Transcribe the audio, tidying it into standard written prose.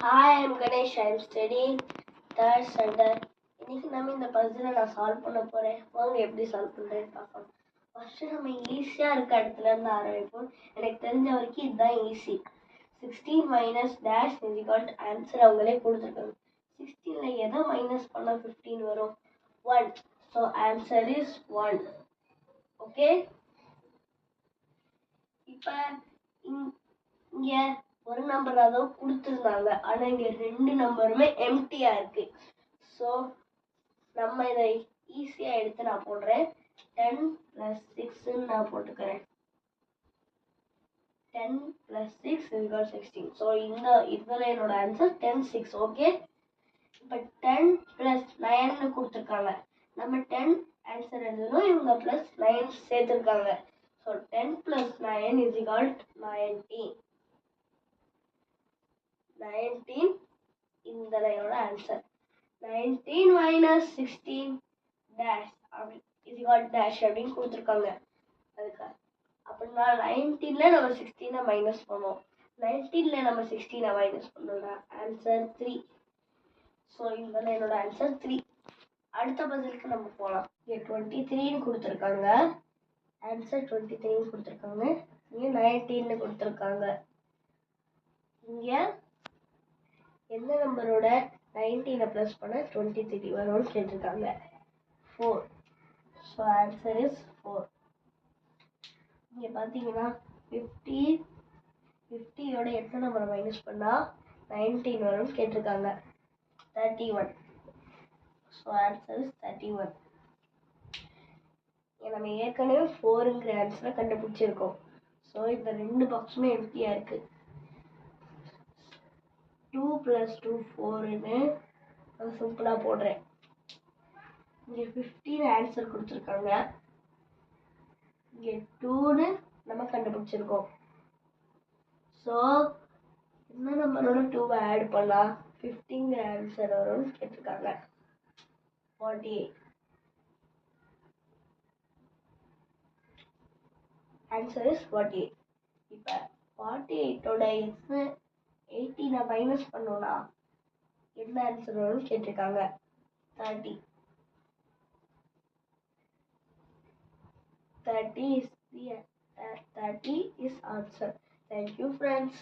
Hi, I'm Ganesh. I'm studying third standard. இன்னைக்கு நம்ம இந்த பசிலை நான் சால்வ் பண்ண போறேன். வாங்க எப்படி சால்வ் பண்றேன்னு பார்க்கலாம். ஃபர்ஸ்ட் நம்ம ஈஸியா இருக்க இடத்துல இருந்து ஆரம்பிப்போம். எனக்கு தெரிஞ்ச வரைக்கும் இதுதான் easy. 16 minus dash is equal to answer அவங்களே கொடுத்துருக்காங்க. 16ல எதை மைனஸ் பண்ணா 15 வரும்? 1. So answer is 1. ஓகே, இப்போ இங்க ஒரு நம்பர் அதாவது கொடுத்துருந்தாங்க, ஆனா இங்க ரெண்டு நம்பருமே எம்டியா இருக்கு. ஸோ நம்ம இதை ஈஸியா எடுத்து நான் போடுறேன். 10 + 6 நான் போட்டுக்கிறேன். 10 + 6 = 16. ஸோ இதுல என்னோட ஆன்சர் 10 6. ஓகே, இப்போ 10 + 9 கொடுத்துருக்காங்க. நம்ம 10 ஆன்சர் எழுதணும், இவங்க +9 சேர்த்துருக்காங்க. ஸோ 10 + 9 = 19. 19 இந்த லைனோட ஆன்சர். 19 மைனஸ் 16 டேஷ் அப்படி டேஷ் அப்படின்னு கொடுத்துருக்காங்க. அதுக்கு அப்படின்னா 19ல நம்ம 16 மைனஸ் பண்ணுவோம். 19ல நம்ம 16 மைனஸ் பண்ணோம்னா ஆன்சர் 3. ஸோ இந்த லைனோட ஆன்சர் 3. அடுத்த பதிலுக்கு நம்ம போகலாம். இங்கே 23ன்னு கொடுத்துருக்காங்க, ஆன்சர் 23ன்னு கொடுத்துருக்காங்க. இங்கே 19ன்னு கொடுத்துருக்காங்க. இங்கே எந்த நம்பரோட 19 ப்ளஸ் பண்ண 23 வரும்னு கேட்டிருக்காங்க. 4. So answer is 4. இங்கே பார்த்தீங்கன்னா 50யோட எத்தனை நம்பரை மைனஸ் பண்ணால் 19 வரும்னு கேட்டிருக்காங்க. 31. So answer is 31. நம்ம ஏற்கனவே 4ங்கிற ஆன்சரை கண்டுபிடிச்சிருக்கோம். ஸோ இந்த ரெண்டு பாக்ஸுமே எம்டியாக இருக்குது. 2 + 2 4ன்னு சிம்பிளாக போடுறேன். இங்கே 15 ஆன்சர் கொடுத்துருக்காங்க, இங்கே 2ன்னு நம்ம கண்டுபிடிச்சிருக்கோம். ஸோ என்ன நம்பரோட 2வை ஆட் பண்ணால் 15ங்கிற ஆன்சர் வரும்னு கேட்டிருக்காங்க. 48. Answer is 48. இப்போ 48ஓட 18 மைனஸ் பண்ணோம்னா என்ன ஆன்சர் வரும்னு கேட்டிருக்காங்க. 30. 30 is answer. Thank you, friends.